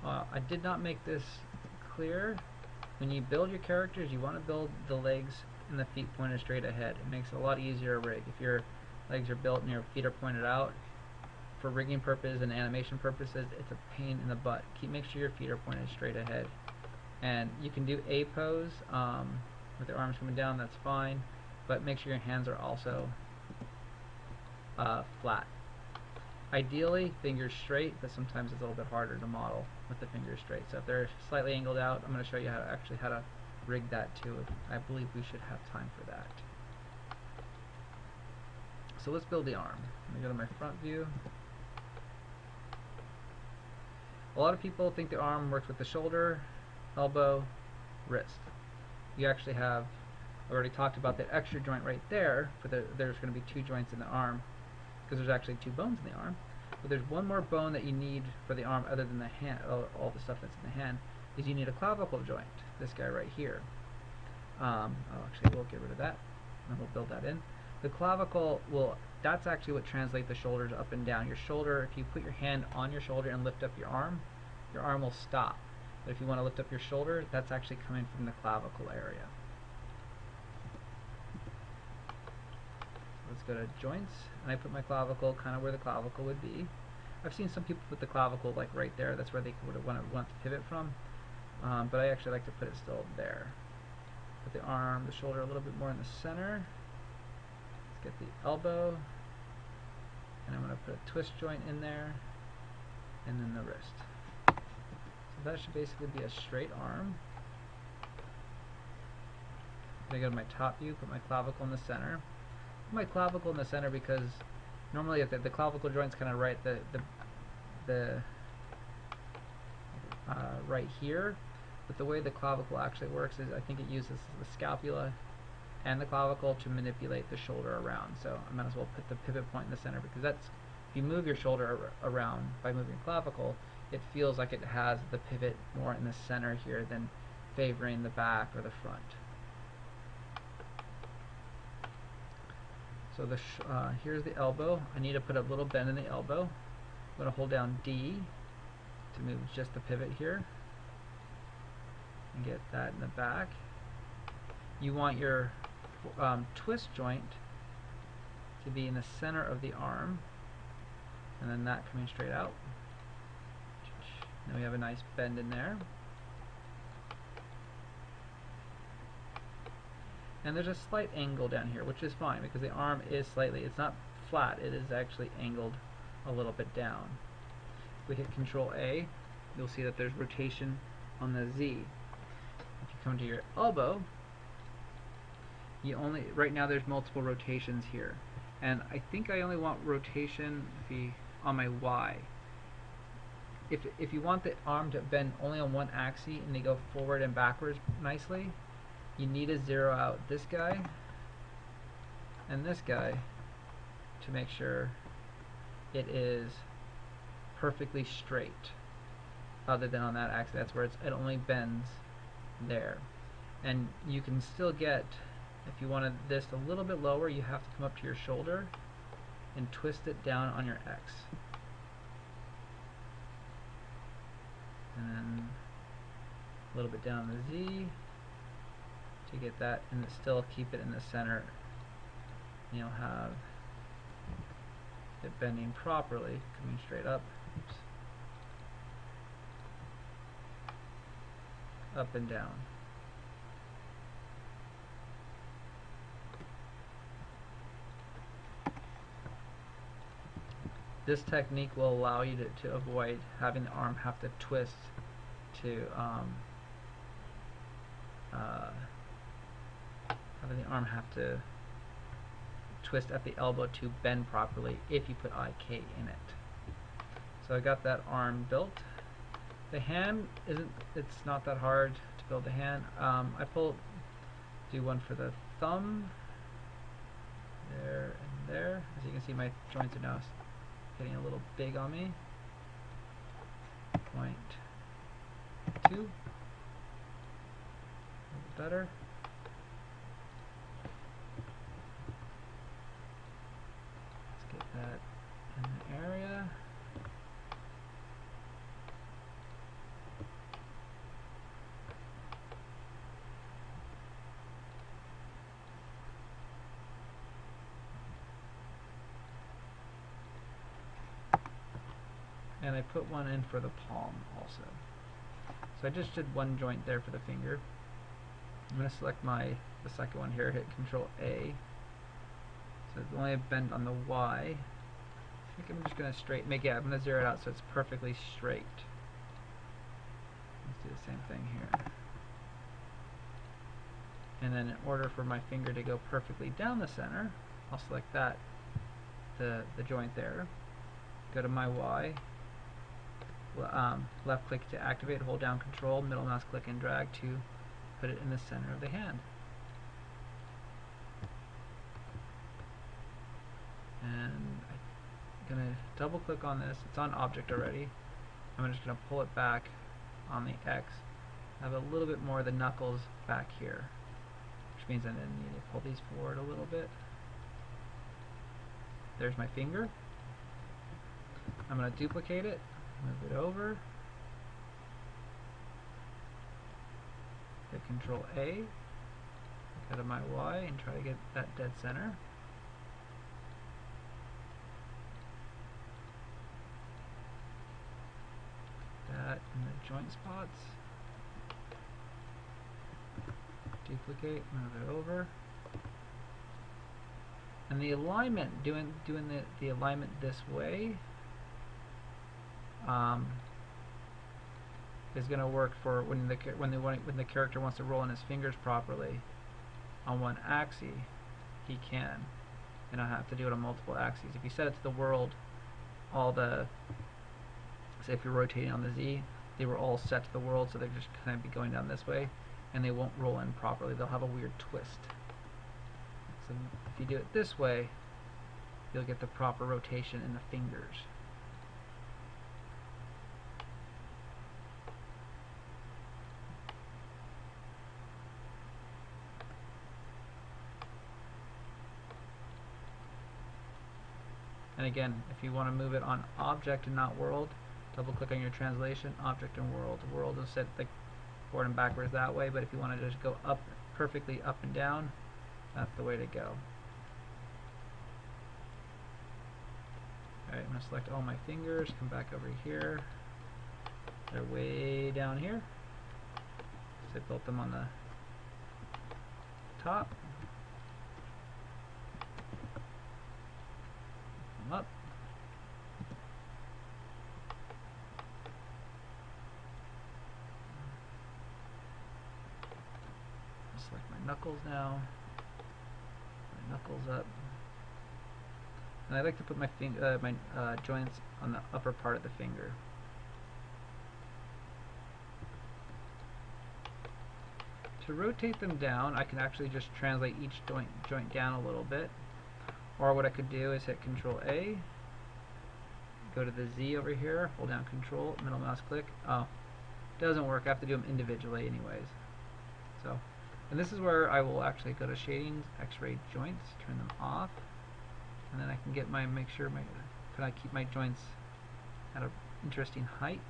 I did not make this clear. When you build your characters, you want to build the legs and the feet pointed straight ahead. It makes it a lot easier to rig. If your legs are built and your feet are pointed out, for rigging purposes and animation purposes, it's a pain in the butt. Make sure your feet are pointed straight ahead. And you can do a pose with your arms coming down, that's fine, but make sure your hands are also flat. Ideally, fingers straight, but sometimes it's a little bit harder to model with the fingers straight. So if they're slightly angled out, I'm going to show you how to rig that too. I believe we should have time for that. So let's build the arm. Let me go to my front view. A lot of people think the arm works with the shoulder, elbow, wrist. You actually have, I already talked about that extra joint right there, there's going to be 2 joints in the arm, because there's actually 2 bones in the arm. But there's one more bone that you need for the arm other than the hand, all the stuff that's in the hand, is you need a clavicle joint, this guy right here. Actually, we'll get rid of that, and we'll build that in. The clavicle that's actually what translates the shoulders up and down. Your shoulder, if you put your hand on your shoulder and lift up your arm will stop. But if you want to lift up your shoulder, that's actually coming from the clavicle area. Let's go to joints, and I put my clavicle kind of where the clavicle would be. I've seen some people put the clavicle like right there. That's where they would want to pivot from. But I actually like to put it still there. Put the arm, the shoulder a little bit more in the center. Let's get the elbow, and I'm going to put a twist joint in there, and then the wrist. So that should basically be a straight arm. I go to my top view, put my clavicle in the center. Put my clavicle in the center because normally if the clavicle joint's kind of right right here, but the way the clavicle actually works is I think it uses the scapula and the clavicle to manipulate the shoulder around. So I might as well put the pivot point in the center, because that's, if you move your shoulder around by moving clavicle, it feels like it has the pivot more in the center here than favoring the back or the front. So here's the elbow. I need to put a little bend in the elbow. I'm going to hold down D to move just the pivot here and get that in the back. You want your twist joint to be in the center of the arm, and then that coming straight out. Then we have a nice bend in there. And there's a slight angle down here, which is fine because the arm is slightly, it's not flat, it is actually angled a little bit down. If we hit Control A, you'll see that there's rotation on the Z. If you come to your elbow, right now there's multiple rotations here. And I think I only want rotation on my Y. If you want the arm to bend only on one axis and they go forward and backwards nicely, you need to zero out this guy and this guy to make sure it is perfectly straight, other than on that axis. That's where it only bends there. And you can still get, if you wanted this a little bit lower, you have to come up to your shoulder and twist it down on your X. And then a little bit down the Z to get that, and still keep it in the center. And you'll have it bending properly, coming straight up. Oops. Up and down. This technique will allow you to avoid having the arm have to twist to twist at the elbow to bend properly if you put IK in it. So I got that arm built. The hand it's not that hard to build the hand. Do one for the thumb, there and there. As you can see, my joints are now getting a little big on me. 0.2, a little better. Let's get that in the area. and I put one in for the palm also. So I just did one joint there for the finger. I'm going to select the second one here, hit Control A. So it's only a bend on the Y. I think I'm just going to I'm going to zero it out so it's perfectly straight. Let's do the same thing here. And then in order for my finger to go perfectly down the center, I'll select that, the joint there, go to my Y, left click to activate, hold down Control, middle mouse click and drag to put it in the center of the hand. And I'm going to double click on this. It's on object already. I'm just going to pull it back on the X. I have a little bit more of the knuckles back here, which means I then need to pull these forward a little bit. There's my finger. I'm going to duplicate it, move it over, hit Control A, go to my Y and try to get that dead center. That in the joint spots. Duplicate, move it over. And the alignment, doing the alignment this way is going to work for when the character wants to roll in his fingers properly on one axis. He can, and I have to do it on multiple axes. If you set it to the world, say if you're rotating on the Z, they were all set to the world, so they're just kind of be going down this way, and they won't roll in properly. They'll have a weird twist. So if you do it this way, you'll get the proper rotation in the fingers. And again, if you want to move it on object and not world, double click on your translation, object and world. World is set like forward and backwards that way, but if you want to just go up perfectly up and down, that's the way to go. Alright, I'm going to select all my fingers, come back over here. They're way down here. So I built them on the top. Come up. Select my knuckles now. My knuckles up. And I like to put my joints on the upper part of the finger. To rotate them down, I can actually just translate each joint down a little bit. Or what I could do is hit Control A, go to the Z over here, hold down Control, middle mouse click. Oh, doesn't work. I have to do them individually anyways. So, and this is where I will actually go to Shadings, X-ray Joints, turn them off, and then I can get make sure can I keep my joints at an interesting height.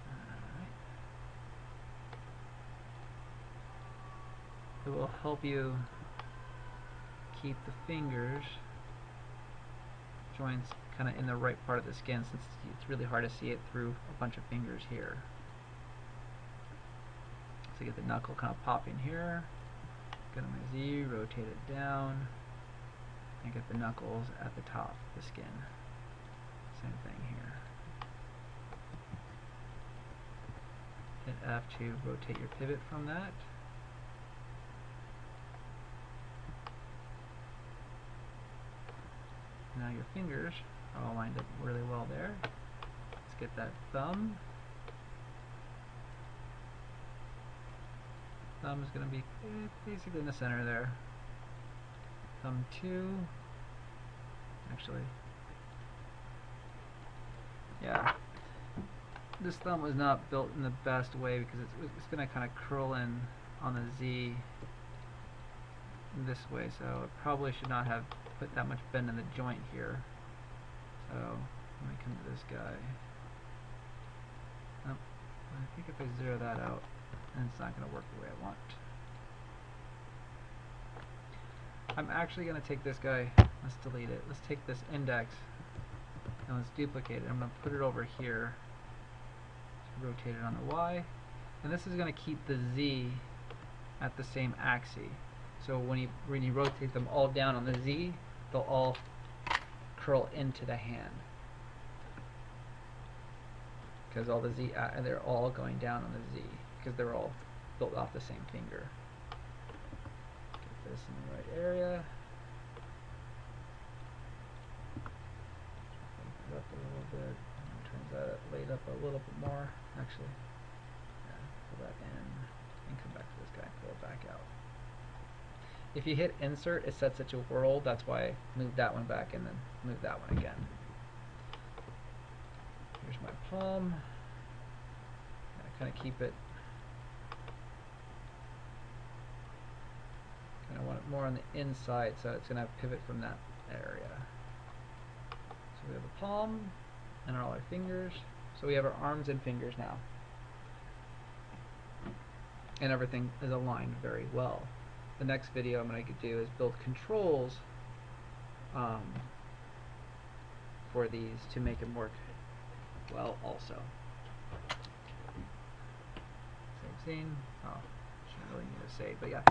Alright. It will help you keep the fingers joints kind of in the right part of the skin, since it's really hard to see it through a bunch of fingers here. So get the knuckle kind of popping here, go to my Z, rotate it down, and get the knuckles at the top of the skin. Same thing here. Hit F to rotate your pivot from that. Now your fingers are all lined up really well there. Let's get that thumb. Thumb is going to be basically in the center there. Thumb 2. Actually, yeah. This thumb was not built in the best way because it's going to kind of curl in on the Z this way, so it probably should not have put that much bend in the joint here. So let me come to this guy. Oh, I think if I zero that out, then it's not going to work the way I want. I'm actually going to take this guy, let's delete it, let's take this index and and let's duplicate it. I'm going to put it over here. So rotate it on the Y. And this is going to keep the Z at the same axis. So when you rotate them all down on the Z, they'll all curl into the hand. Because all the Z, they're all going down on the Z, because they're all built off the same finger. Get this in the right area. Up a little bit, and turns that laid up a little bit more. Actually, yeah, pull that in, and come back to this guy, pull it back out. If you hit insert, it sets it to world. That's why I moved that one back and then move that one again. Here's my palm. I kind of keep it. Kind of want it more on the inside, so it's going to pivot from that area. So we have a palm and all our fingers. So we have our arms and fingers now. And everything is aligned very well. The next video I'm going to do is build controls for these to make them work well also. Same scene. Oh, shouldn't really need to save, but yeah.